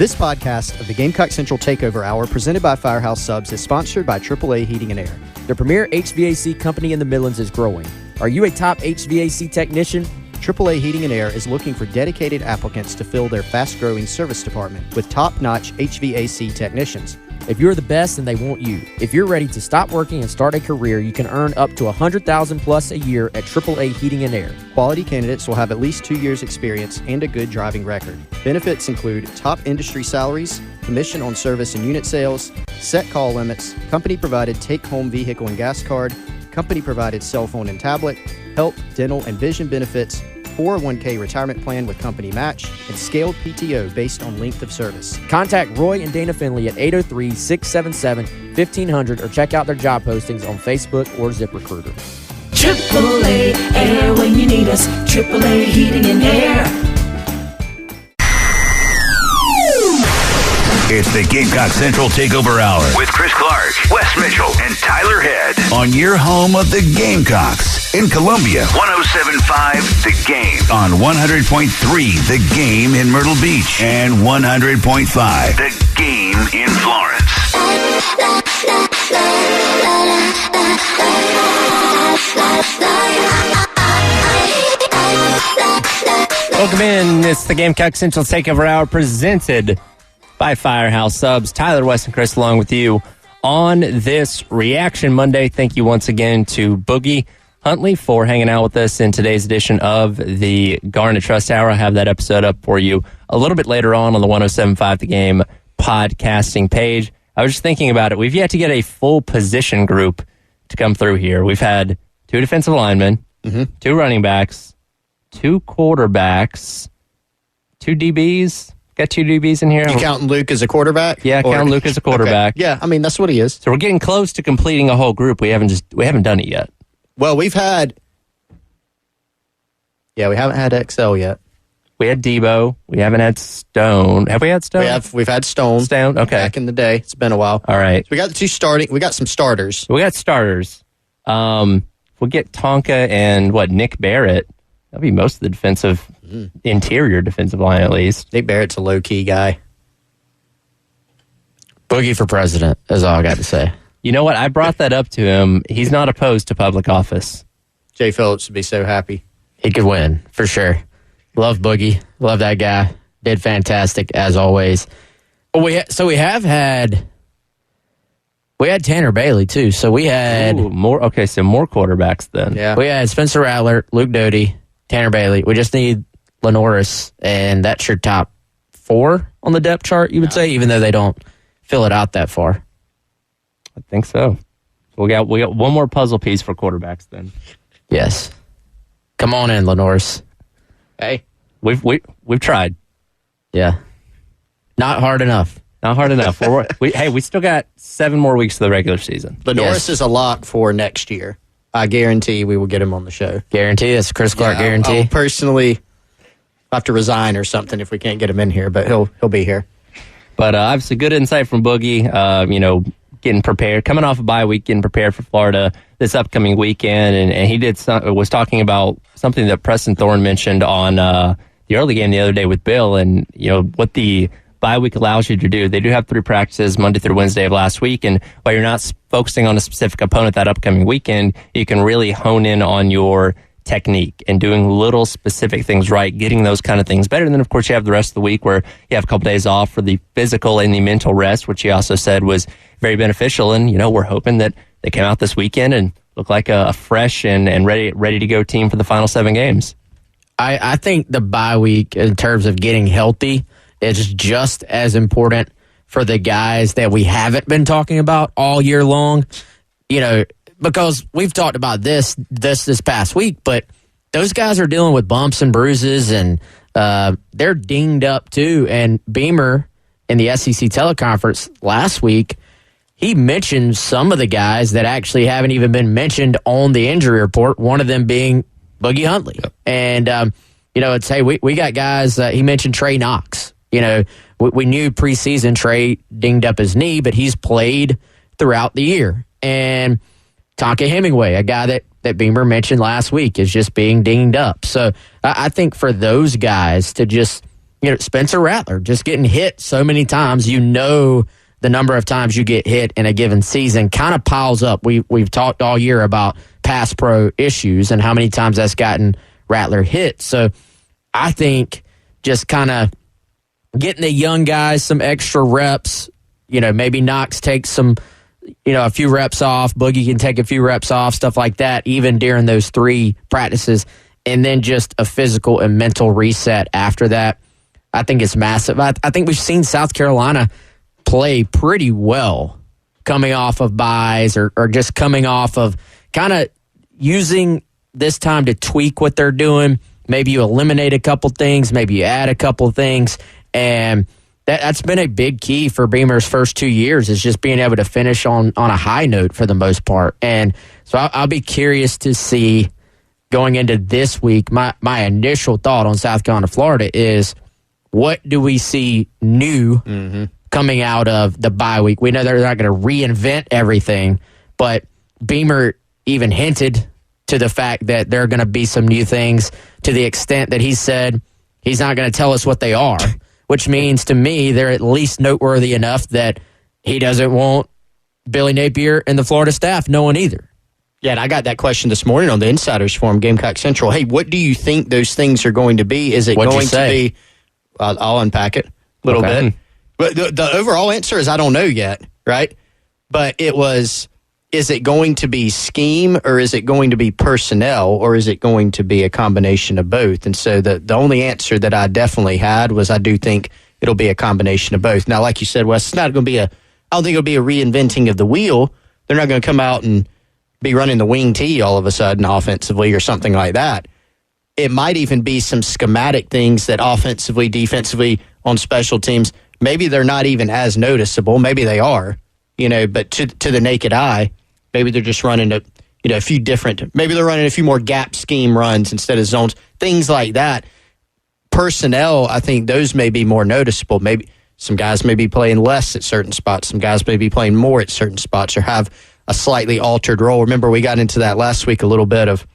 This podcast of the Gamecock Central Takeover Hour, presented by Firehouse Subs, is sponsored by AAA Heating and Air. The premier HVAC company in the Midlands is growing. Are you a top HVAC technician? AAA Heating and Air is looking for dedicated applicants to fill their fast-growing service department with top-notch HVAC technicians. If you're the best, then they want you. If you're ready to stop working and start a career, you can earn up to $100,000 plus a year at AAA Heating and Air. Quality candidates will have at least 2 years experience and a good driving record. Benefits include top industry salaries, commission on service and unit sales, set call limits, company-provided take-home vehicle and gas card, company-provided cell phone and tablet, health, dental, and vision benefits, 401k retirement plan with company match, and scaled PTO based on length of service. Contact Roy and Dana Finley at 803-677-1500 or check out their job postings on Facebook or ZipRecruiter. AAA Air when you need us. AAA Heating and Air. It's the Gamecock Central Takeover Hour with Chris Clark, Wes Mitchell, and Tyler Head on your home of the Gamecocks in Columbia. 107.5 The Game on 100.3 The Game in Myrtle Beach and 100.5 The Game in Florence. Welcome in. It's the Gamecock Central Takeover Hour presented by Firehouse Subs. Tyler, West, and Chris along with you on this Reaction Monday. Thank you once again to Boogie Huntley for hanging out with us in today's edition of the Garnet Trust Hour. I have that episode up for you a little bit later on the 107.5 The Game podcasting page. I was just thinking about it. We've yet to get a full position group to come through here. We've had 2 defensive linemen, 2 running backs, 2 quarterbacks, 2 DBs. Got 2 DBs in here. You counting Luke as a quarterback? Yeah, counting Luke as a quarterback. Okay. Yeah, I mean, that's what he is. So we're getting close to completing a whole group. We haven't done it yet. Well, we haven't had XL yet. We had Debo. We haven't had Stone. Have we had Stone? We've had Stone. Stone, okay. Back in the day. It's been a while. All right. So we got the 2 starting. We got some starters. We got starters. We'll get Tonka and Nick Barrett. That'll be most of the defensive, interior defensive line at least. Nick Barrett's a low-key guy. Boogie for president is all I got to say. You know what? I brought that up to him. He's not opposed to public office. Jay Phillips would be so happy. He could win, for sure. Love Boogie. Love that guy. Did fantastic, as always. But we had Tanner Bailey, too. So we had... more quarterbacks then. Yeah. We had Spencer Rattler, Luke Doty, Tanner Bailey. We just need Lenoris, and that's your top 4 on the depth chart, you would say, even though they don't fill it out that far. I think so. We got one more puzzle piece for quarterbacks then. Yes. Come on in, Lenoris. Hey. We've tried. Yeah. Not hard enough. Not hard enough. We still got 7 more weeks of the regular season. Lenoris is a lock for next year. I guarantee we will get him on the show. Guarantee? That's Chris Clark guarantee? I'll personally have to resign or something if we can't get him in here, but he'll be here. But obviously good insight from Boogie, getting prepared, coming off a bye week, getting prepared for Florida this upcoming weekend. And he was talking about something that Preston Thorne mentioned on the early game the other day with Bill and, what the bye week allows you to do. They do have 3 practices Monday through Wednesday of last week, and while you're not focusing on a specific opponent that upcoming weekend, you can really hone in on your technique and doing little specific things right, getting those kind of things better. And then, of course, you have the rest of the week where you have a couple days off for the physical and the mental rest, which he also said was very beneficial. And, we're hoping that they came out this weekend and look like a fresh and ready to go team for the final 7 games. I think the bye week, in terms of getting healthy, is just as important for the guys that we haven't been talking about all year long. Because we've talked about this past week, but those guys are dealing with bumps and bruises, and they're dinged up too. And Beamer in the SEC teleconference last week, he mentioned some of the guys that actually haven't even been mentioned on the injury report, one of them being Boogie Huntley. Yep. And, it's, hey, we got guys, he mentioned Trey Knox. We knew preseason Trey dinged up his knee, but he's played throughout the year. And Tonka Hemingway, a guy that Beamer mentioned last week, is just being dinged up. So I think for those guys to just Spencer Rattler just getting hit so many times. The number of times you get hit in a given season kind of piles up. We've talked all year about pass pro issues and how many times that's gotten Rattler hit. So I think just kind of getting the young guys some extra reps, maybe Knox takes some, a few reps off, Boogie can take a few reps off, stuff like that, even during those 3 practices, and then just a physical and mental reset after that. I think it's massive. I think we've seen South Carolina play pretty well coming off of buys or just coming off of kind of using this time to tweak what they're doing. Maybe you eliminate a couple things, maybe you add a couple things, and that's been a big key for Beamer's first 2 years is just being able to finish on a high note for the most part. And so I'll be curious to see going into this week. My initial thought on South Carolina, Florida is, what do we see new coming out of the bye week? We know they're not going to reinvent everything, but Beamer even hinted to the fact that there are going to be some new things to the extent that he said he's not going to tell us what they are, which means to me they're at least noteworthy enough that he doesn't want Billy Napier and the Florida staff knowing either. Yeah, and I got that question this morning on the Insiders Forum, Gamecock Central. Hey, what do you think those things are going to be? Is it What'd going you say? to be... I'll unpack it a little bit. But the overall answer is I don't know yet, right? But it was, is it going to be scheme or is it going to be personnel or is it going to be a combination of both? And so the only answer that I definitely had was I do think it'll be a combination of both. Now, like you said, Wes, it's not going to be I don't think it'll be a reinventing of the wheel. They're not going to come out and be running the wing tee all of a sudden offensively or something like that. It might even be some schematic things that offensively, defensively, on special teams, maybe they're not even as noticeable. Maybe they are, but to the naked eye, maybe they're just running a few different, maybe they're running a few more gap scheme runs instead of zones, things like that. Personnel, I think those may be more noticeable. Maybe some guys may be playing less at certain spots. Some guys may be playing more at certain spots or have a slightly altered role. Remember, we got into that last week a little bit of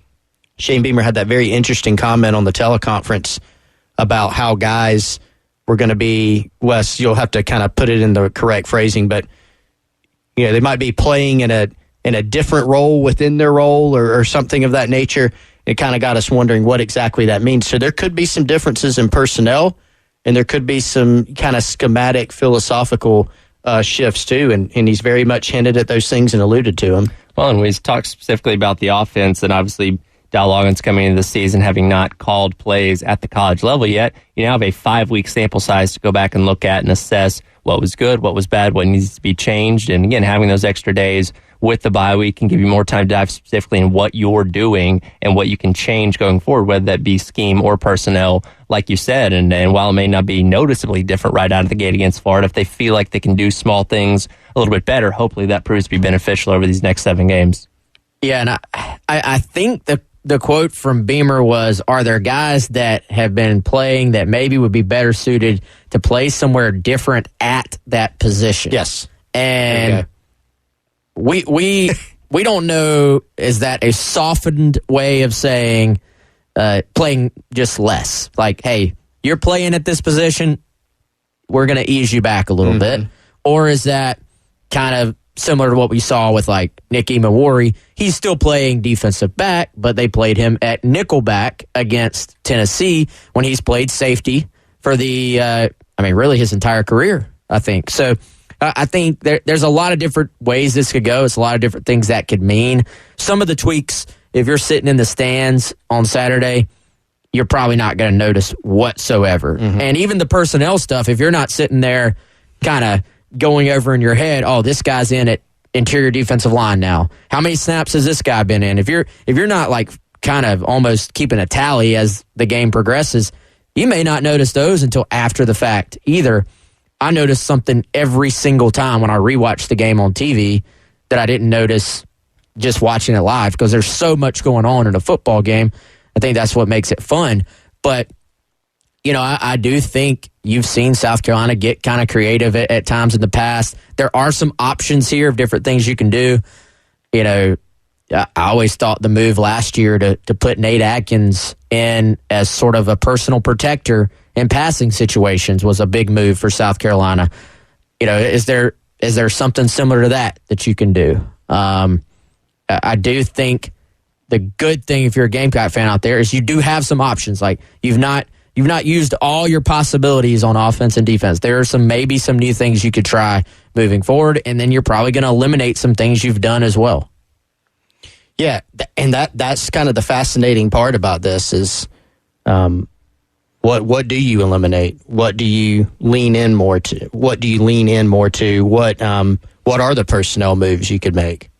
Shane Beamer had that very interesting comment on the teleconference about how guys were going to be, Wes, you'll have to kind of put it in the correct phrasing, but they might be playing in a different role within their role or something of that nature. It kind of got us wondering what exactly that means. So there could be some differences in personnel, and there could be some kind of schematic, philosophical shifts too, and he's very much hinted at those things and alluded to them. Well, and we talked specifically about the offense, and obviously Dow Loggins coming into the season having not called plays at the college level yet. You now have a 5-week sample size to go back and look at and assess what was good, what was bad, what needs to be changed. And again, having those extra days with the bye week can give you more time to dive specifically in what you're doing and what you can change going forward, whether that be scheme or personnel, like you said. And while it may not be noticeably different right out of the gate against Florida, if they feel like they can do small things a little bit better, hopefully that proves to be beneficial over these next 7 games. Yeah, and I think the quote from Beamer was, are there guys that have been playing that maybe would be better suited to play somewhere different at that position? Yes. And we don't know, is that a softened way of saying playing just less? Like, hey, you're playing at this position, we're going to ease you back a little bit. Or is that kind of similar to what we saw with like Nick Imawari? He's still playing defensive back, but they played him at nickelback against Tennessee when he's played safety for the, really his entire career, I think. So I think there's a lot of different ways this could go. It's a lot of different things that could mean. Some of the tweaks, if you're sitting in the stands on Saturday, you're probably not going to notice whatsoever. And even the personnel stuff, if you're not sitting there kind of going over in your head, oh, this guy's in at interior defensive line now. How many snaps has this guy been in? If you're not like kind of almost keeping a tally as the game progresses, you may not notice those until after the fact either. I notice something every single time when I rewatch the game on TV that I didn't notice just watching it live, because there's so much going on in a football game. I think that's what makes it fun. But I do think you've seen South Carolina get kind of creative at times in the past. There are some options here of different things you can do. I always thought the move last year to put Nate Atkins in as sort of a personal protector in passing situations was a big move for South Carolina. Is there something similar to that you can do? I do think the good thing, if you're a Gamecock fan out there, is you do have some options. Like you've not used all your possibilities on offense and defense. There are maybe some new things you could try moving forward, and then you're probably going to eliminate some things you've done as well. Yeah, and that's kind of the fascinating part about this is what do you eliminate? What do you lean in more to? What do you lean in more to? What are the personnel moves you could make?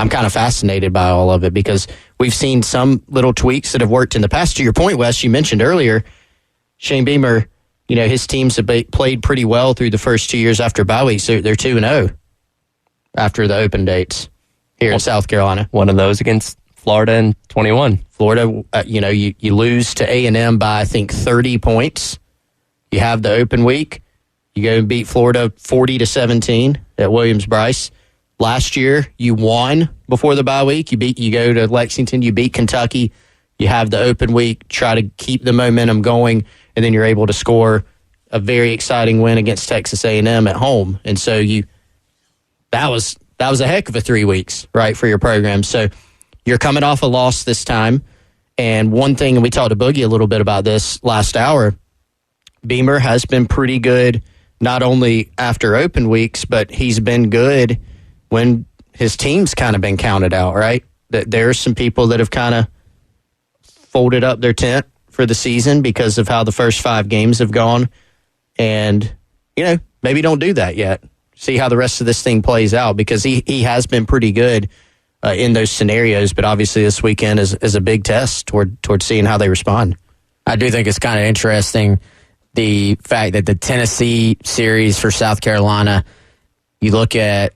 I'm kind of fascinated by all of it because we've seen some little tweaks that have worked in the past. To your point, Wes, you mentioned earlier, Shane Beamer, his teams have played pretty well through the first 2 years after bye weeks. They're 2-0 after the open dates here in South Carolina. One of those against Florida in 21. Florida, you lose to A&M by, I think, 30 points. You have the open week. You go and beat Florida 40-17 at Williams-Brice. Last year, you won before the bye week. You go to Lexington, you beat Kentucky. You have the open week, try to keep the momentum going, and then you're able to score a very exciting win against Texas A&M at home. And so that was a heck of a 3 weeks, right, for your program. So you're coming off a loss this time. And one thing, and we talked to Boogie a little bit about this last hour, Beamer has been pretty good not only after open weeks, but he's been good when his team's kind of been counted out, right? There are some people that have kind of folded up their tent for the season because of how the first 5 games have gone. And, maybe don't do that yet. See how the rest of this thing plays out because he has been pretty good in those scenarios. But obviously this weekend is a big test toward seeing how they respond. I do think it's kind of interesting the fact that the Tennessee series for South Carolina, you look at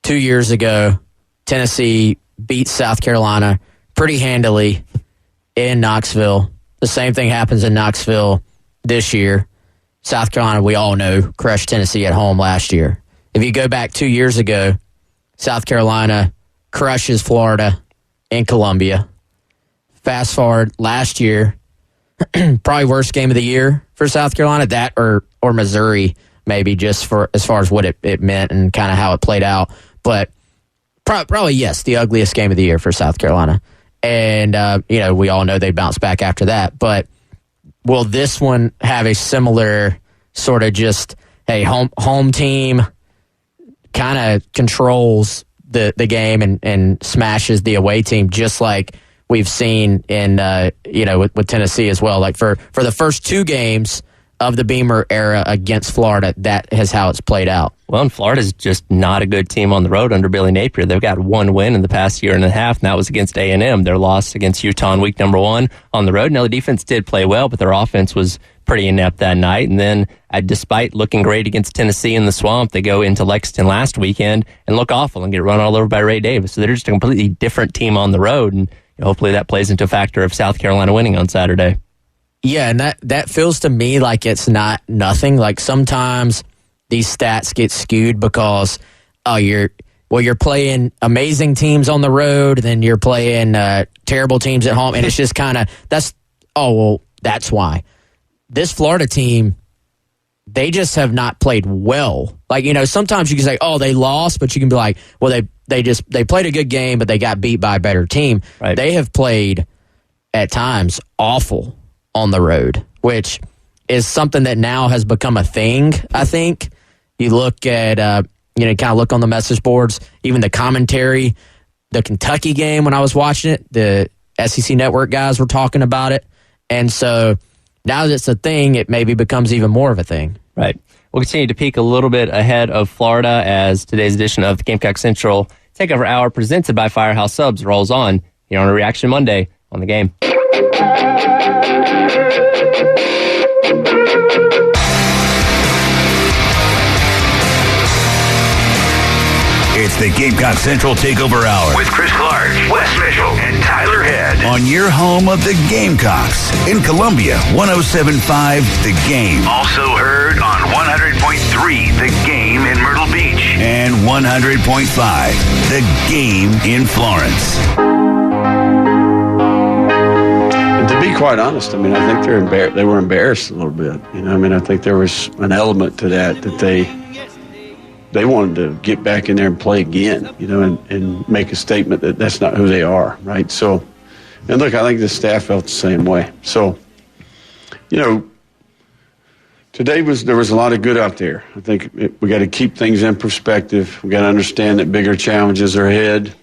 2 years ago, Tennessee beat South Carolina pretty handily in Knoxville. The same thing happens in Knoxville this year. South Carolina, we all know, crushed Tennessee at home last year. If you go back 2 years ago, South Carolina crushes Florida in Columbia. Fast forward last year, probably worst game of the year for South Carolina, that or Missouri, maybe just for as far as what it meant and kind of how it played out. But probably, yes, the ugliest game of the year for South Carolina. And, we all know they bounced back after that. But will this one have a similar sort of just, hey, home team kind of controls the game and smashes the away team just like we've seen in, with Tennessee as well. Like for the first 2 games of the Beamer era against Florida, that is how it's played out. Well, and Florida's just not a good team on the road under Billy Napier. They've got 1 win in the past year and a half, and that was against A&M. Their loss against Utah in week number 1 on the road. Now, the defense did play well, but their offense was pretty inept that night. And then, despite looking great against Tennessee in the Swamp, they go into Lexington last weekend and look awful and get run all over by Ray Davis. So they're just a completely different team on the road, and hopefully that plays into a factor of South Carolina winning on Saturday. Yeah, and that feels to me like it's not nothing. Like sometimes these stats get skewed because you're playing amazing teams on the road, then you're playing terrible teams at home, and it's just kind of that's why. This Florida team, they just have not played well. Like, sometimes you can say, they lost, but you can be like, well, they played a good game, but they got beat by a better team. Right. They have played at times awful on the road, which is something that now has become a thing, I think. You look at, kind of look on the message boards, even the commentary, the Kentucky game when I was watching it, the SEC Network guys were talking about it. And so now that it's a thing, it maybe becomes even more of a thing. Right. We'll continue to peek a little bit ahead of Florida as today's edition of the Gamecock Central Takeover Hour presented by Firehouse Subs rolls on here on a Reaction Monday on the Game. It's the Gamecock Central Takeover Hour with Chris Clark, Wes Mitchell, and Tyler Head on your home of the Gamecocks in Columbia, 107.5 The Game. Also heard on 100.3 The Game in Myrtle Beach and 100.5 The Game in Florence. To be quite honest, I mean, I think they were embarrassed a little bit. You know, I mean, I think there was an element to that they wanted to get back in there and play again, you know, and make a statement that that's not who they are, right? So, and look, I think the staff felt the same way. So, you know, there was a lot of good out there. I think we got to keep things in perspective. We got to understand that bigger challenges are ahead.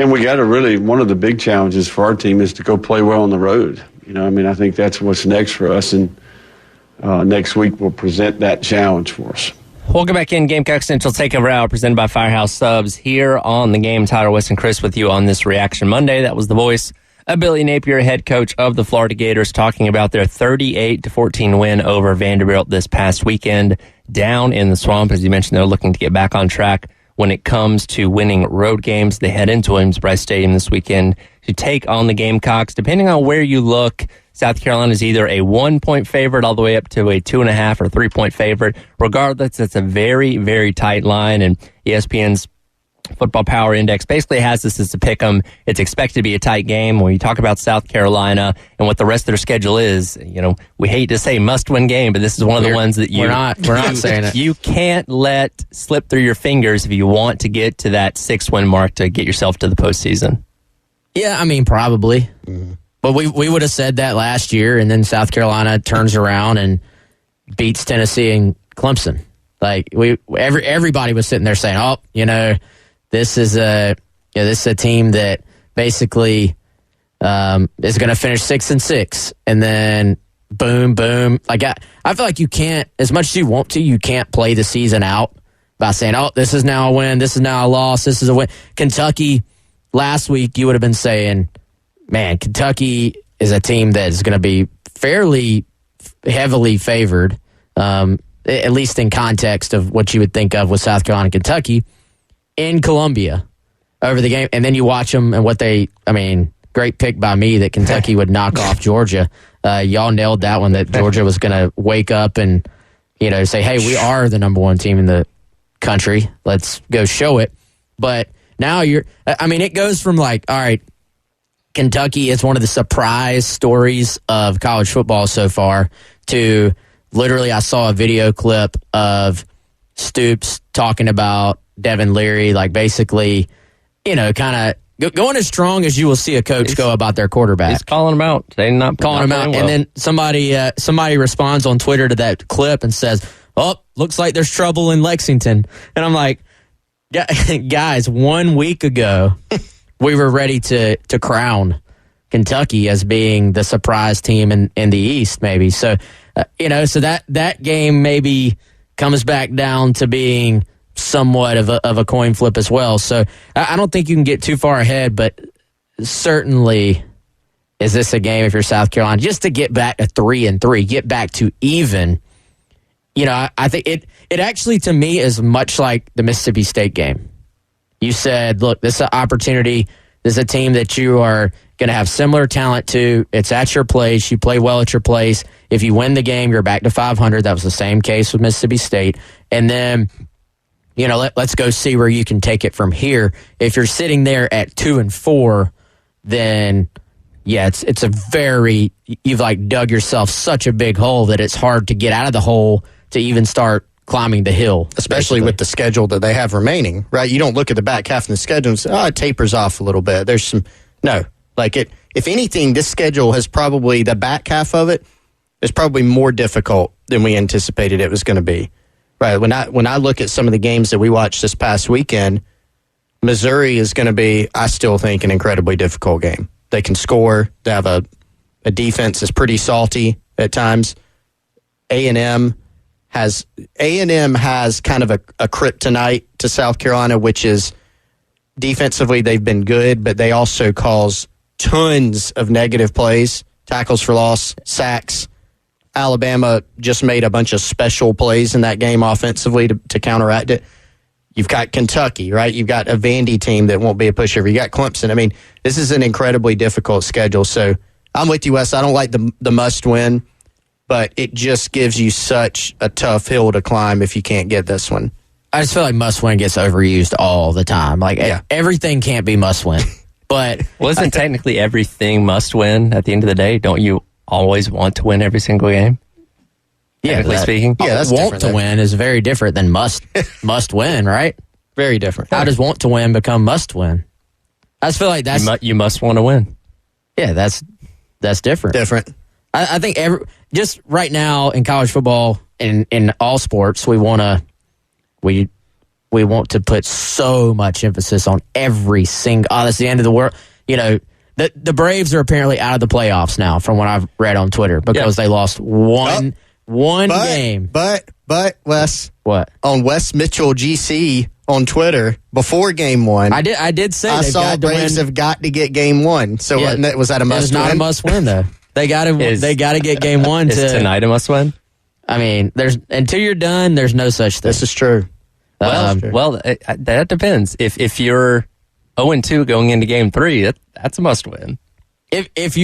And we got to one of the big challenges for our team is to go play well on the road. You know, I mean, I think that's what's next for us. And next week we'll present that challenge for us. Welcome back in Gamecock Central Takeover Hour presented by Firehouse Subs here on the game. Tyler, West, and Chris with you on this Reaction Monday. That was the voice of Billy Napier, head coach of the Florida Gators, talking about their 38-14 win over Vanderbilt this past weekend down in the Swamp. As you mentioned, they're looking to get back on track when it comes to winning road games. They head into Williams-Brice Stadium this weekend to take on the Gamecocks. Depending on where you look, South Carolina is either a 1-point favorite all the way up to a 2.5 or 3-point favorite. Regardless, it's a very, very tight line, and ESPN's Football Power Index basically has this as a pick 'em. It's expected to be a tight game. When you talk about South Carolina and what the rest of their schedule is, you know, we hate to say must-win game, but this is one of the ones that we're not saying it. You can't let slip through your fingers if you want to get to that 6-win mark to get yourself to the postseason. Yeah, I mean, probably. Mm-hmm. But we would have said that last year, and then South Carolina turns around and beats Tennessee and Clemson. Like everybody was sitting there saying, "Oh, you know, this is a team that basically is going to finish 6-6, and then boom, boom." Like I feel like you can't, as much as you want to, you can't play the season out by saying, "Oh, this is now a win, this is now a loss, this is a win." Kentucky last week, you would have been saying, "Man, Kentucky is a team that is going to be fairly heavily favored." At least in context of what you would think of with South Carolina and Kentucky in Columbia over the game. And then you watch them and great pick by me that Kentucky would knock off Georgia. Y'all nailed that one, that Georgia was going to wake up and, you know, say, "Hey, we are the number one team in the country. Let's go show it." But now it goes from like, all right, Kentucky is one of the surprise stories of college football so far to literally, I saw a video clip of Stoops talking about Devin Leary, like basically, you know, kind of going as strong as you will see a coach go about their quarterback. He's calling him out. They're not calling him out. Well. And then somebody responds on Twitter to that clip and says, "Oh, looks like there's trouble in Lexington." And I'm like, guys, 1 week ago, we were ready to crown Kentucky as being the surprise team in the East, maybe. So, so that game maybe comes back down to being somewhat of a coin flip as well. So I don't think you can get too far ahead, but certainly is this a game if you're South Carolina just to get back to 3-3, get back to even. You know, I think it actually to me is much like the Mississippi State game. You said, look, this is an opportunity. This is a team that you are going to have similar talent to. It's at your place. You play well at your place. If you win the game, you're back to 500. That was the same case with Mississippi State. And then, you know, let's go see where you can take it from here. If you're sitting there at 2-4, then yeah, it's a very, you've like dug yourself such a big hole that it's hard to get out of the hole to even start climbing the hill. Especially with the schedule that they have remaining, right? You don't look at the back half of the schedule and say, "Oh, it tapers off a little bit." There's some, no. Like if anything, this schedule has probably, the back half of it is probably more difficult than we anticipated it was going to be. Right. When I look at some of the games that we watched this past weekend, Missouri is going to be, I still think, an incredibly difficult game. They can score. They have a defense that's pretty salty at times. A&M has kind of a kryptonite to South Carolina, which is defensively they've been good, but they also cause tons of negative plays, tackles for loss, sacks. Alabama just made a bunch of special plays in that game offensively to counteract it. You've got Kentucky, right? You've got a Vandy team that won't be a pushover. You got Clemson. I mean, this is an incredibly difficult schedule. So I'm with you, Wes. I don't like the must win, but it just gives you such a tough hill to climb if you can't get this one. I just feel like must win gets overused all the time. Like everything can't be must win. But Wasn't technically everything must win at the end of the day? Don't you always want to win every single game? Technically speaking? Yeah, that's want different, to though. win is very different than must win, right? Very different. How does want to win become must win? I just feel like that's You must want to win. yeah, that's different. Different. I think just right now in college football and in all sports, we want to put so much emphasis on every single. Oh, that's the end of the world. The Braves are apparently out of the playoffs now, from what I've read on Twitter, because they lost one game. But Wes, What? on Wes Mitchell GC on Twitter before Game 1, I did say I they've saw got to Braves win. have got to get Game 1. So was that a must It's not a win? must win though. They got to get Game 1 Is tonight a must win? I mean, until you're done, there's no such thing. This is true. Well, that depends. If you're 0-2 going into Game 3, that's a must win. If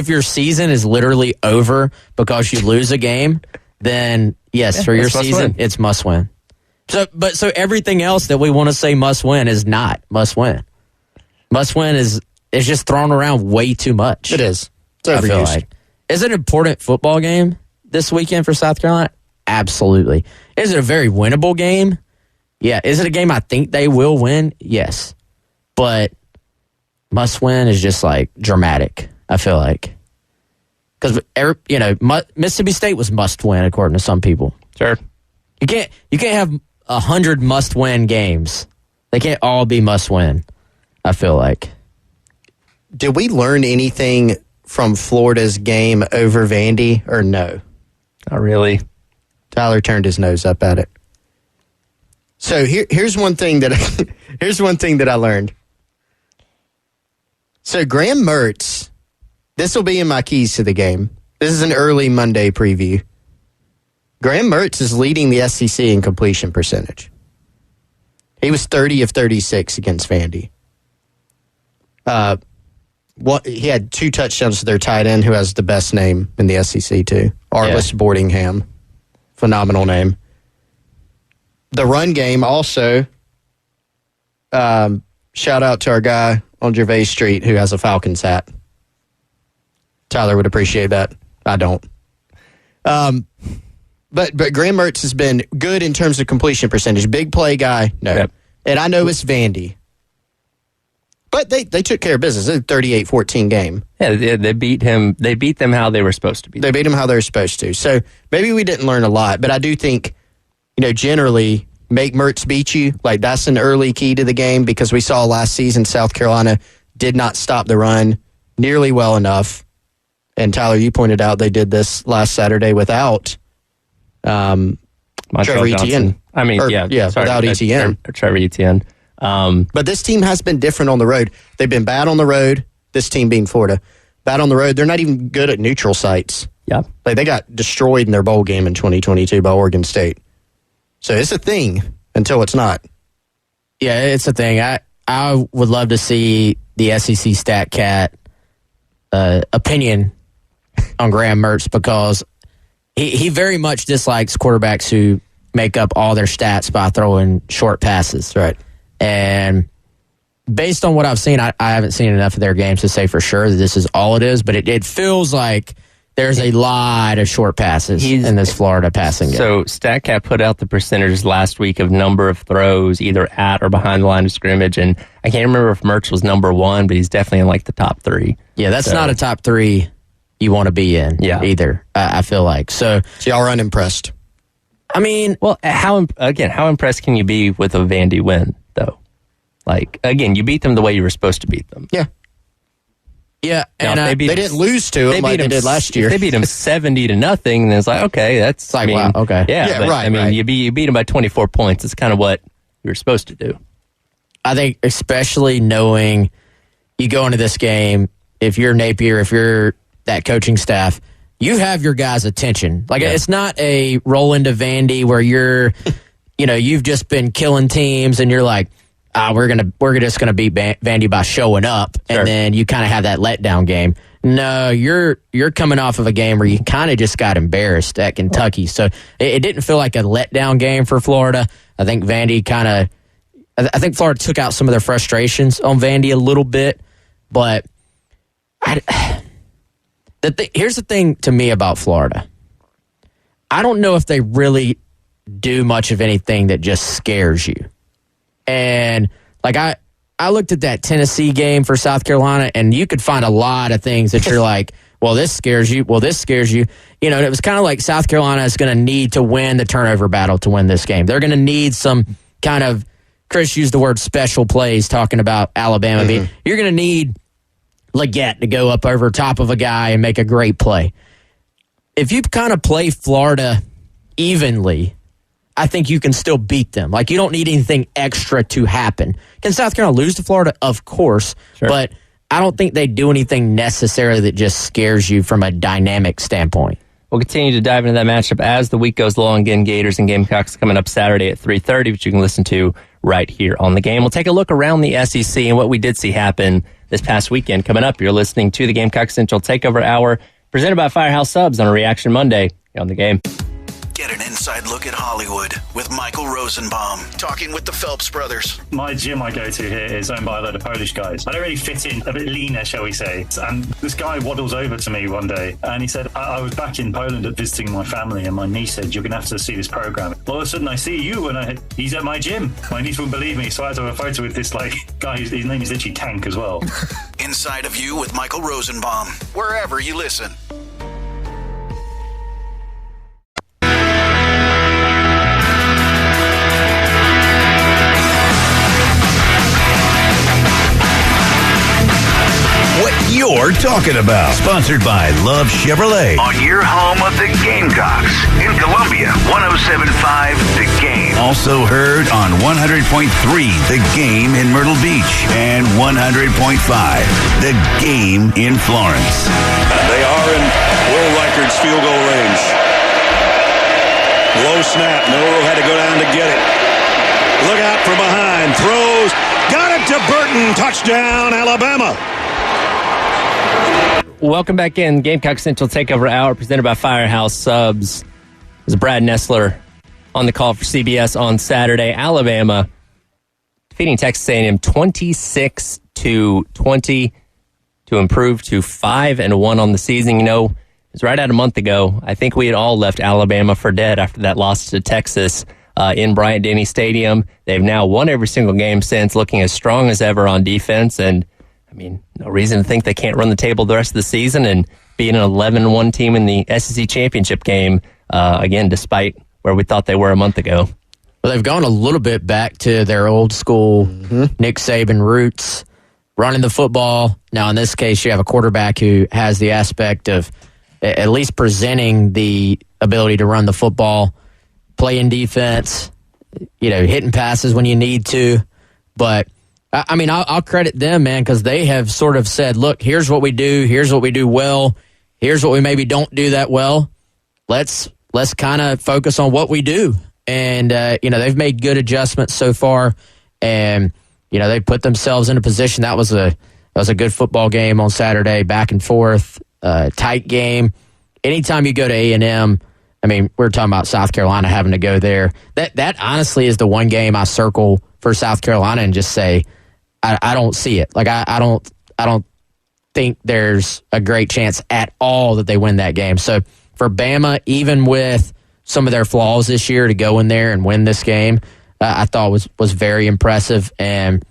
your season is literally over because you lose a game, then yes, for your it's must season, win. it's must win. So everything else that we want to say must win is not must win. Must win is just thrown around way too much. It is. It's I feel overused. like. Is it an important football game this weekend for South Carolina? Absolutely. Is it a very winnable game? Yeah. Is it a game I think they will win? Yes. But must win is just like dramatic, I feel like. Because Mississippi State was must win according to some people. Sure. You can't have 100 must win games. They can't all be must win, I feel like. Did we learn anything from Florida's game over Vandy or no? Not really. Tyler turned his nose up at it. So here's one thing that I learned. So Graham Mertz, this will be in my keys to the game. This is an early Monday preview. Graham Mertz is leading the SEC in completion percentage. He was 30 of 36 against Vandy. He had 2 touchdowns to their tight end, who has the best name in the SEC too, Arliss Boardingham. Phenomenal name. The run game also, shout out to our guy on Gervais Street who has a Falcons hat. Tyler would appreciate that. I don't. But Graham Mertz has been good in terms of completion percentage. Big play guy, no. Yep. And I know it's Vandy. But they took care of business. It's a 38-14 game. Yeah, they beat him. They beat them how they were supposed to beat them. They beat them how they were supposed to. So maybe we didn't learn a lot, but I do think, generally, make Mertz beat you. Like, that's an early key to the game, because we saw last season South Carolina did not stop the run nearly well enough. And Tyler, you pointed out they did this last Saturday without Trevor Etienne. I mean, sorry, without Etienne. Trevor Etienne. But this team has been different on the road. They've been bad on the road, this team being Florida. Bad on the road. They're not even good at neutral sites. Yeah. Like, they got destroyed in their bowl game in 2022 by Oregon State. So it's a thing until it's not. Yeah, it's a thing. I would love to see the SEC StatCat opinion on Graham Mertz, because he very much dislikes quarterbacks who make up all their stats by throwing short passes. Right. And based on what I've seen, I haven't seen enough of their games to say for sure that this is all it is, but it feels like there's a lot of short passes in this Florida passing game. So StatCat put out the percentages last week of number of throws either at or behind the line of scrimmage, and I can't remember if Mertz was number 1, but he's definitely in like the top 3. Yeah, that's not a top 3 you want to be in either, I feel like. So y'all are unimpressed. I mean, well, how impressed can you be with a Vandy win, though? Like, again, you beat them the way you were supposed to beat them. Yeah. Yeah, now, and they didn't lose to them like they did last year. They beat them 70-0, and it's like, okay, that's like, wow, okay. Yeah, but, right. I mean, right. you beat them by 24 points. It's kind of what you were supposed to do. I think especially knowing you go into this game, if you're Napier, if you're that coaching staff, you have your guys' attention. Like, it's not a roll into Vandy where you're, you've just been killing teams and you're like, we're just gonna beat Vandy by showing up, and then you kind of have that letdown game. No, you're coming off of a game where you kind of just got embarrassed at Kentucky, so it didn't feel like a letdown game for Florida. I think Vandy I think Florida took out some of their frustrations on Vandy a little bit, But here's the thing to me about Florida. I don't know if they really do much of anything that just scares you. And like I looked at that Tennessee game for South Carolina, and you could find a lot of things that you're like, well, this scares you. Well, this scares you. You know, and it was kind of like South Carolina is going to need to win the turnover battle to win this game. They're going to need some kind of, Chris used the word special plays talking about Alabama. Mm-hmm. You're going to need Leggett to go up over top of a guy and make a great play. If you kind of play Florida evenly, I think you can still beat them. Like, you don't need anything extra to happen. Can South Carolina lose to Florida? Of course. Sure. But I don't think they do anything necessarily that just scares you from a dynamic standpoint. We'll continue to dive into that matchup as the week goes along. Again, Gators and Gamecocks coming up Saturday at 3:30, which you can listen to right here on the game. We'll take a look around the SEC and what we did see happen this past weekend. Coming up, you're listening to the Gamecock Central Takeover Hour, presented by Firehouse Subs on a Reaction Monday on the game. Get an inside look at Hollywood with Michael Rosenbaum, talking with the Phelps brothers. My gym I go to here is owned by a load of Polish guys. I don't really fit in, a bit leaner, shall we say. And this guy waddles over to me one day and he said, I was back in Poland visiting my family, and my niece said, you're going to have to see this program. All of a sudden I see you and he's at my gym. My niece wouldn't believe me, so I had to have a photo with this guy. His name is literally Tank as well. Inside of You with Michael Rosenbaum, wherever you listen. What you're talking about. Sponsored by Love Chevrolet. On your home of the Gamecocks. In Columbia, 107.5 The Game. Also heard on 100.3 The Game in Myrtle Beach. And 100.5 The Game in Florence. They are in Will Reichard's field goal range. Low snap. Milroe had to go down to get it. Look out from behind. Throws. Got it to Burton. Touchdown, Alabama. Welcome back in. Gamecock Central Takeover Hour, presented by Firehouse Subs. This is Brad Nessler on the call for CBS on Saturday. Alabama defeating Texas A&M 26-20 to improve to 5-1 on the season. You know, it was right at a month ago. I think we had all left Alabama for dead after that loss to Texas in Bryant-Denny Stadium. They've now won every single game since, looking as strong as ever on defense, and I mean, no reason to think they can't run the table the rest of the season and be an 11-1 team in the SEC championship game, again, despite where we thought they were a month ago. Well, they've gone a little bit back to their old school Nick Saban roots, running the football. Now, in this case, you have a quarterback who has the aspect of at least presenting the ability to run the football, playing defense, hitting passes when you need to, but I mean, I'll credit them, man, because they have sort of said, look, here's what we do. Here's what we do well. Here's what we maybe don't do that well. Let's kind of focus on what we do. And, they've made good adjustments so far. And, they put themselves in a position. That was a good football game on Saturday, back and forth, tight game. Anytime you go to A&M, I mean, we're talking about South Carolina having to go there. That honestly is the one game I circle for South Carolina and just say, I don't see it. Like, I don't think there's a great chance at all that they win that game. So for Bama, even with some of their flaws this year, to go in there and win this game, I thought was very impressive. And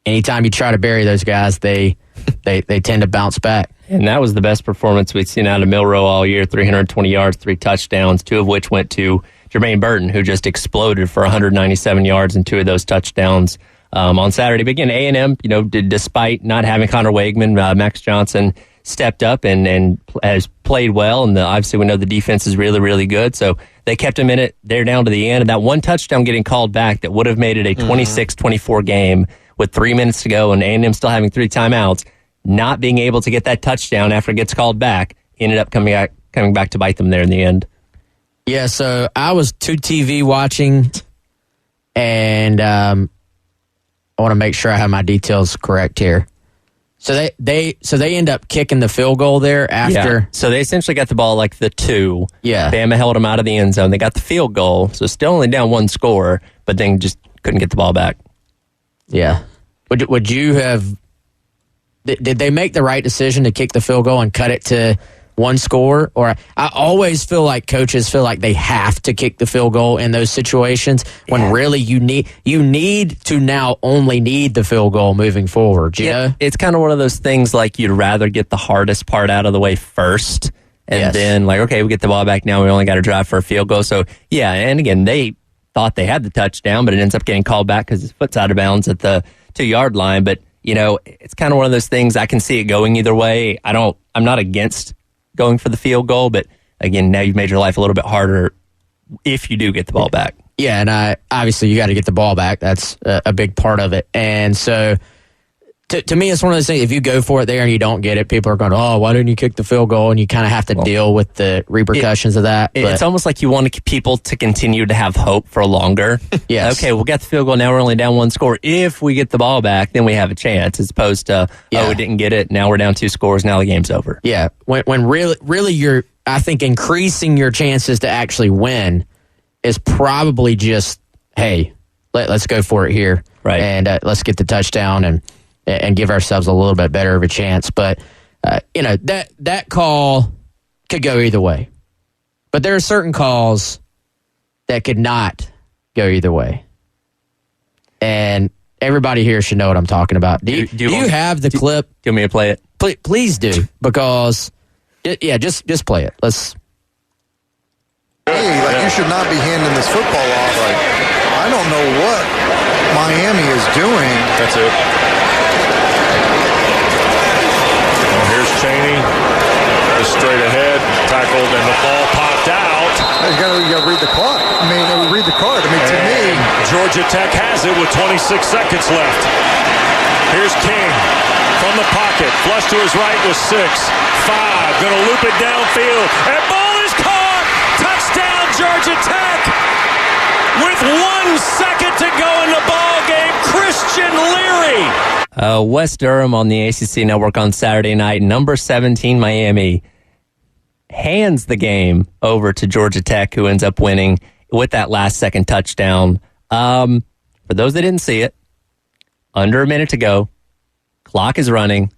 anytime you try to bury those guys, they tend to bounce back. And that was the best performance we'd seen out of Milroe all year, 320 yards, 3 touchdowns, 2 of which went to Jermaine Burton, who just exploded for 197 yards and 2 of those touchdowns on Saturday. But again, A&M, despite not having Connor Wakeman, Max Johnson stepped up and has played well. And obviously we know the defense is really, really good. So they kept him in it there down to the end. And that one touchdown getting called back that would have made it a 26-24 game with 3 minutes to go and A&M still having 3 timeouts, not being able to get that touchdown after it gets called back, ended up coming back to bite them there in the end. Yeah, so I was 2 TV watching, and I want to make sure I have my details correct here. So they end up kicking the field goal there after. Yeah. So they essentially got the ball like the 2. Yeah. Bama held them out of the end zone. They got the field goal, so still only down 1 score, but then just couldn't get the ball back. Yeah. Would you have did they make the right decision to kick the field goal and cut it to one score? Or I always feel like coaches feel like they have to kick the field goal in those situations when really you need to now only need the field goal moving forward. You know? It's kind of one of those things like you'd rather get the hardest part out of the way first. And then, like, okay, we get the ball back now. We only got to drive for a field goal. So, yeah, and again, they thought they had the touchdown, but it ends up getting called back because his foot's out of bounds at the 2-yard line. But, it's kind of one of those things. I can see it going either way. I'm not against going for the field goal, but, again, now you've made your life a little bit harder if you do get the ball back. Yeah, and obviously you got to get the ball back. That's a big part of it. And so, to me, it's one of those things, if you go for it there and you don't get it, people are going, oh, why didn't you kick the field goal? And you kind of have to deal with the repercussions of that. It's almost like you want people to continue to have hope for longer. Yes. Okay, we got the field goal. Now we're only down 1 score. If we get the ball back, then we have a chance, as opposed to, we didn't get it. Now we're down 2 scores. Now the game's over. Yeah. When really you're, I think, increasing your chances to actually win is probably just, hey, let's go for it here. Right. And let's get the touchdown and give ourselves a little bit better of a chance. But, that call could go either way. But there are certain calls that could not go either way. And everybody here should know what I'm talking about. Do you have the clip? Do you want me to play it? Please do, because, just play it. Let's. Hey, you should not be handing this football off. I don't know what Miami is doing. That's it. Here's Chaney, just straight ahead, tackled, and the ball popped out. You got to read the clock. Read the card. To me, Georgia Tech has it with 26 seconds left. Here's King from the pocket, flush to his right with 6, 5, going to loop it downfield, and ball is caught. Touchdown, Georgia Tech. With 1 second to go in the ball game, Christian Leary. West Durham on the ACC Network on Saturday night. Number 17 Miami hands the game over to Georgia Tech, who ends up winning with that last-second touchdown. For those that didn't see it, under a minute to go, clock is running.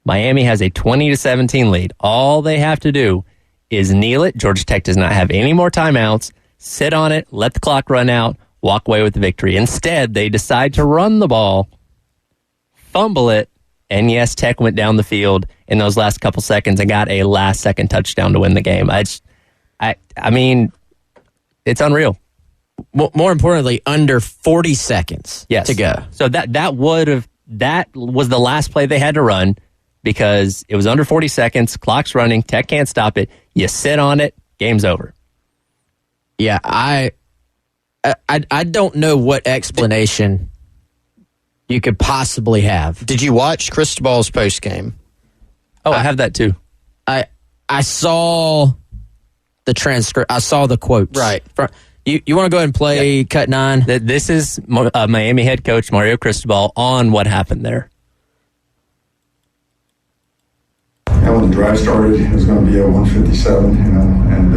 Miami has a 20-17 lead. All they have to do is kneel it. Georgia Tech does not have any more timeouts. Sit on it, let the clock run out, walk away with the victory. Instead, they decide to run the ball, fumble it, and yes, Tech went down the field in those last couple seconds and got a last-second touchdown to win the game. I mean, it's unreal. More importantly, under 40 seconds to go. So that was the last play they had to run because it was under 40 seconds, clock's running, Tech can't stop it. You sit on it, game's over. Yeah, I don't know what explanation you could possibly have. Did you watch Cristobal's post game? Oh, I have that too. I saw the transcript. I saw the quotes. Right. You want to go ahead and play cut 9? This is Miami head coach Mario Cristobal on what happened there. And when the drive started, it was going to be at 157, and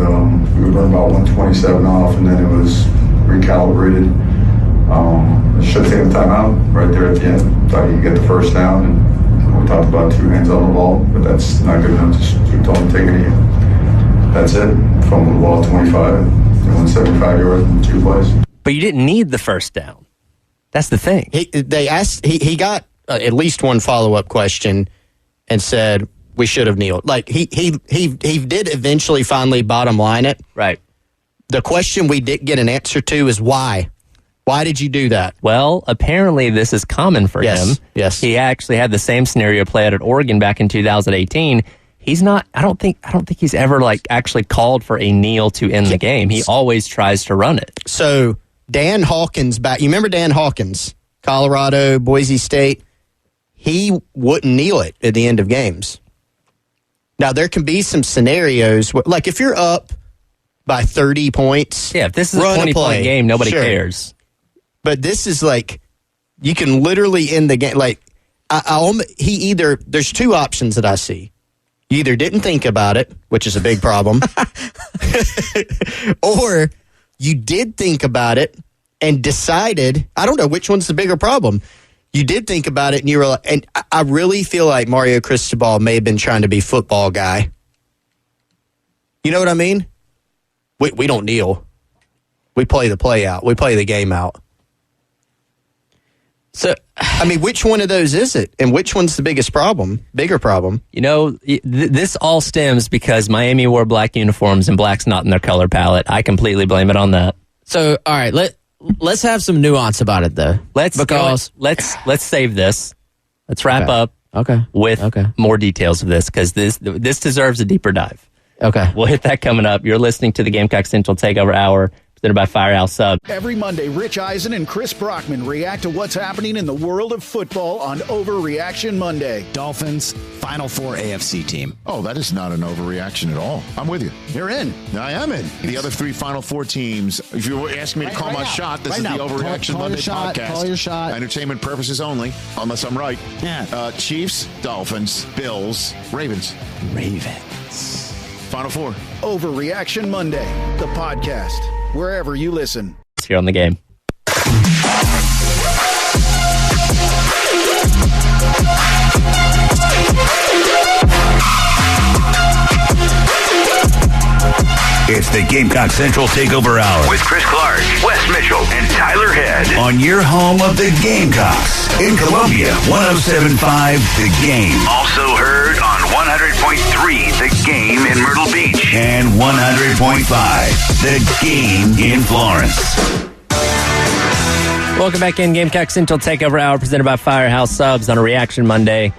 we would run about 127 off, and then it was recalibrated. Should have taken a timeout right there at the end. Thought you could get the first down, and we talked about 2 hands on the ball, but that's not good enough. Just we told them to take it again. That's it. Fumbled the ball 25, and went 75 yards in 2 plays. But you didn't need the first down. That's the thing. He got at least one follow-up question and said, we should have kneeled. Like, he did eventually finally bottom line it. Right. The question we didn't get an answer to is why. Why did you do that? Well, apparently this is common for him. Yes. He actually had the same scenario play out at Oregon back in 2018. He's not, I don't think he's ever actually called for a kneel to end the game. He always tries to run it. So Dan Hawkins you remember Dan Hawkins, Colorado, Boise State? He wouldn't kneel it at the end of games. Now, there can be some scenarios, like if you're up by 30 points. Yeah, if this is a 20-point game, nobody cares. But this is you can literally end the game. There's 2 options that I see. You either didn't think about it, which is a big problem, or you did think about it and decided, I don't know which one's the bigger problem. you did think about it, and you were like, and I really feel like Mario Cristobal may have been trying to be football guy. You know what I mean? We don't kneel. We play the play out. We play the game out. So, I mean, which one of those is it? And which one's the bigger problem? This all stems because Miami wore black uniforms and black's not in their color palette. I completely blame it on that. So, all right, let's have some nuance about it, though. Let's save this. Let's wrap up with more details of this because this deserves a deeper dive. Okay. We'll hit that coming up. You're listening to the Gamecock Central Takeover Hour. Presented by Firehouse Subs. Every Monday, Rich Eisen and Chris Brockman react to what's happening in the world of football on Overreaction Monday. Dolphins, Final Four AFC team. Oh, that is not an overreaction at all. I'm with you. You're in. I am in. The other three Final Four teams, if you were asking me to call my shot, this is the Overreaction Monday podcast. Call your shot. Entertainment purposes only, unless I'm right. Yeah. Chiefs, Dolphins, Bills, Ravens. Final Four. Overreaction Monday, the podcast. Wherever you listen. It's here on the game. It's the Gamecock Central Takeover Hour with Chris Clark, Wes Mitchell, and Tyler Head on your home of the Gamecocks in Columbia, 107.5 The Game. Also heard on 100.3 The Game in Myrtle Beach and 100.5 The Game in Florence. Welcome back in Gamecock Central Takeover Hour presented by Firehouse Subs on a Reaction Monday.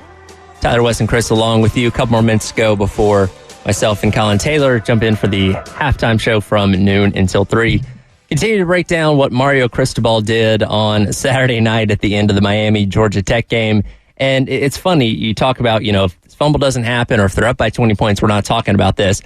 Tyler, Wes, and Chris along with you. A couple more minutes to go before myself and Colin Taylor jump in for the halftime show from noon until 3. Continue to break down what Mario Cristobal did on Saturday night at the end of the Miami-Georgia Tech game. And it's funny, you talk about, if this fumble doesn't happen or if they're up by 20 points, we're not talking about this.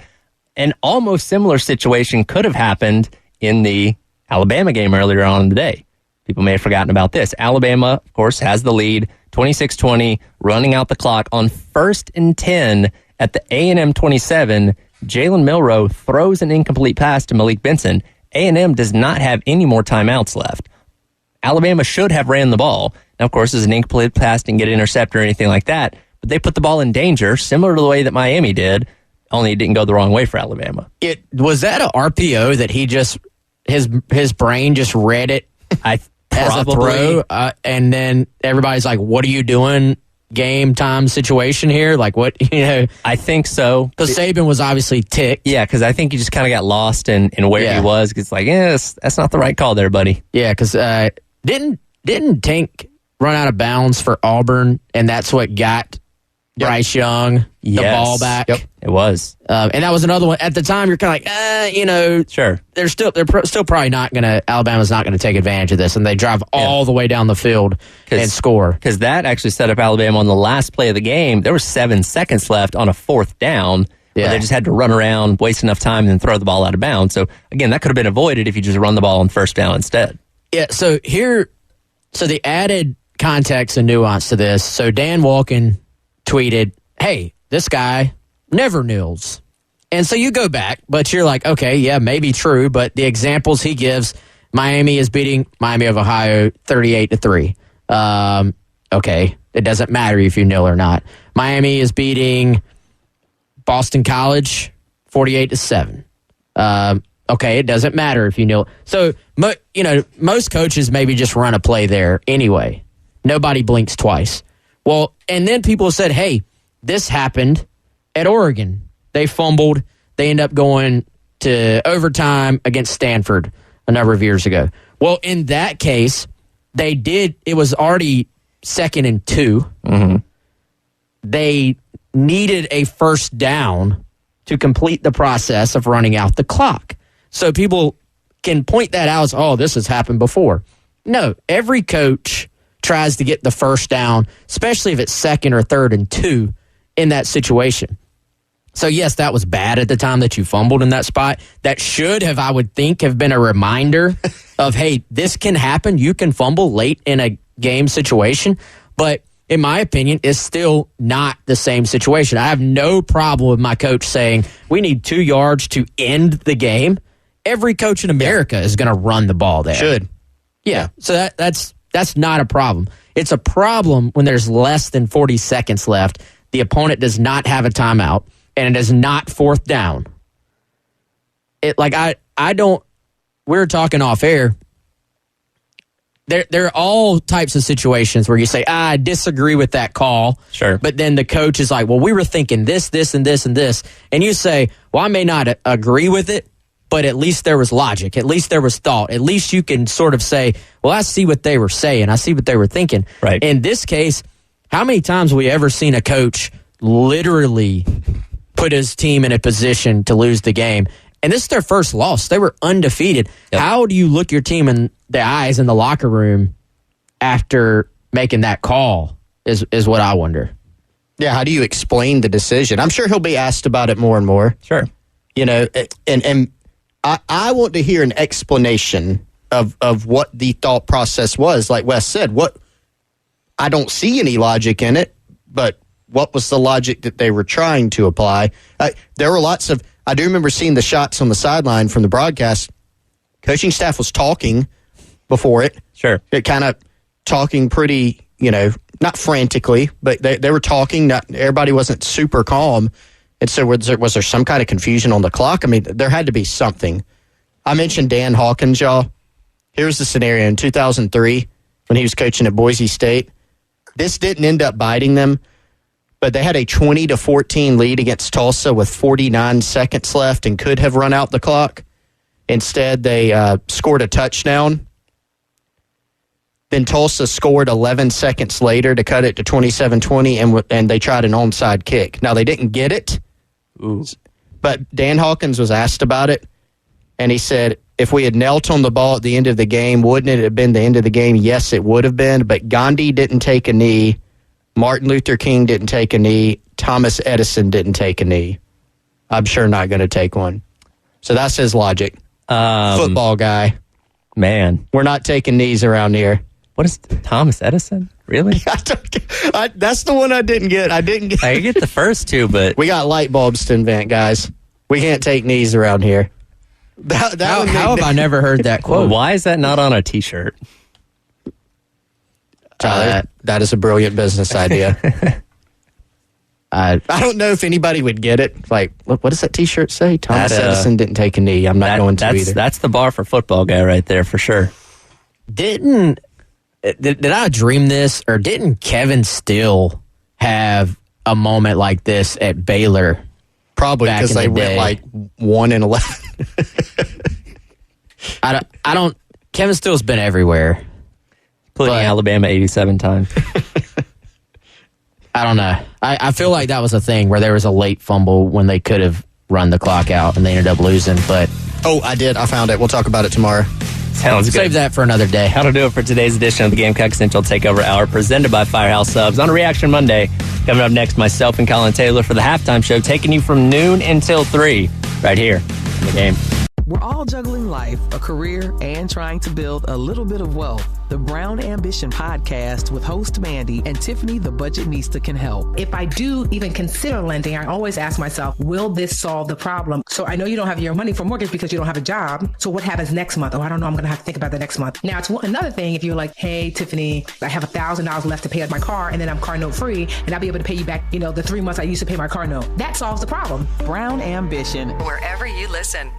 An almost similar situation could have happened in the Alabama game earlier on in the day. People may have forgotten about this. Alabama, of course, has the lead, 26-20, running out the clock on 1st and 10 at the A&M 27. Jalen Milroe throws an incomplete pass to Malik Benson. A&M does not have any more timeouts left. Alabama should have ran the ball. Now, of course, it's an incomplete pass, didn't get intercepted or anything like that, but they put the ball in danger, similar to the way that Miami did, only it didn't go the wrong way for Alabama. Was that an RPO that he just, his brain just read it as a throw, and then everybody's like, what are you doing? Game time situation here? Like what, I think so. Because Saban was obviously ticked. Yeah, because I think he just kind of got lost in where he was. It's like, that's not the right call there, buddy. Yeah, because didn't Tank run out of bounds for Auburn, and that's what got Bryce Young the ball back? Yep, it was. And that was another one. At the time, you're kind of like, sure. They're still probably not going to, Alabama's not going to take advantage of this, and they drive all the way down the field and score. Because that actually set up Alabama on the last play of the game. There were 7 seconds left on a 4th down. Where they just had to run around, waste enough time, and then throw the ball out of bounds. So, again, that could have been avoided if you just run the ball on 1st down instead. Yeah, so the added context and nuance to this. So Dan Walken tweeted, hey, this guy never kneels. And so you go back, but you're like, okay, yeah, maybe true, but the examples he gives, Miami is beating Miami of Ohio 38-3. Okay, it doesn't matter if you kneel or not. Miami is beating Boston College 48-7. Okay, it doesn't matter if you kneel. So, most coaches maybe just run a play there anyway. Nobody blinks twice. Well, and then people said, hey, this happened at Oregon. They fumbled. They end up going to overtime against Stanford a number of years ago. Well, in that case, it was already 2nd and 2. Mm-hmm. They needed a 1st down to complete the process of running out the clock. So people can point that out as, this has happened before. No, every coach tries to get the 1st down, especially if it's 2nd or 3rd and 2 in that situation. So, yes, that was bad at the time that you fumbled in that spot. That should have, I would think, have been a reminder of, hey, this can happen. You can fumble late in a game situation. But in my opinion, it's still not the same situation. I have no problem with my coach saying we need 2 yards to end the game. Every coach in America is going to run the ball there. Should. Yeah. So that's That's not a problem. It's a problem when there's less than 40 seconds left. The opponent does not have a timeout, and it is not fourth down. I don't. We were talking off air. There are all types of situations where you say, I disagree with that call. Sure. But then the coach is like, well, we were thinking this, this, and this, and this. And you say, well, I may not agree with it, but at least there was logic. At least there was thought. At least you can sort of say, well, I see what they were saying. I see what they were thinking. Right. In this case, how many times have we ever seen a coach literally put his team in a position to lose the game? And this is their first loss. They were undefeated. Yep. How do you look your team in the eyes in the locker room after making that call is what I wonder. Yeah, how do you explain the decision? I'm sure he'll be asked about it more and more. Sure. You know, and I want to hear an explanation of what the thought process was. Like Wes said, I don't see any logic in it, but what was the logic that they were trying to apply? There were lots of, I do remember seeing the shots on the sideline from the broadcast. Coaching staff was talking before it. Sure. It kind of talking pretty, not frantically, but they were talking. Not everybody wasn't super calm. And so was there some kind of confusion on the clock? I mean, there had to be something. I mentioned Dan Hawkins, y'all. Here's the scenario in 2003 when he was coaching at Boise State. This didn't end up biting them, but they had a 20-14 lead against Tulsa with 49 seconds left and could have run out the clock. Instead, they scored a touchdown. Then Tulsa scored 11 seconds later to cut it to 27-20, and they tried an onside kick. Now, they didn't get it, but Dan Hawkins was asked about it, and he said, if we had knelt on the ball at the end of the game, wouldn't it have been the end of the game? Yes, it would have been, but Gandhi didn't take a knee. Martin Luther King didn't take a knee. Thomas Edison didn't take a knee. I'm sure not going to take one. So that's his logic. Football guy. Man. We're not taking knees around here. What is Thomas Edison? Really? That's the one I didn't get. I get the first two, but... We got light bulbs to invent, guys. We can't take knees around here. How have I never heard that quote? Well, why is that not on a T-shirt? That is a brilliant business idea. I don't know if anybody would get it. Like, what does that T-shirt say? Thomas Edison didn't take a knee. I'm not going to either. That's the bar for football guy right there, for sure. Did I dream this, or didn't Kevin Steele have a moment like this at Baylor? Probably because they went like 1-11. I don't. Kevin Steele's been everywhere. Including Alabama 87 times. I don't know. I feel like that was a thing where there was a late fumble when they could have run the clock out and they ended up losing. But I did. I found it. We'll talk about it tomorrow. Sounds good. Save that for another day. That'll do it for today's edition of the Gamecock Central Takeover Hour, presented by Firehouse Subs on Reaction Monday. Coming up next, myself and Colin Taylor for the halftime show, taking you from noon until 3, right here in the game. We're all juggling life, a career, and trying to build a little bit of wealth. The Brown Ambition podcast with host Mandy and Tiffany the Budgetnista can help. If I do even consider lending, I always ask myself, will this solve the problem? So I know you don't have your money for mortgage because you don't have a job. So what happens next month? Oh, I don't know. I'm going to have to think about the next month. Now, it's another thing if you're like, hey, Tiffany, I have $1,000 left to pay my car, and then I'm car note free, and I'll be able to pay you back, the 3 months I used to pay my car note. That solves the problem. Brown Ambition. Wherever you listen.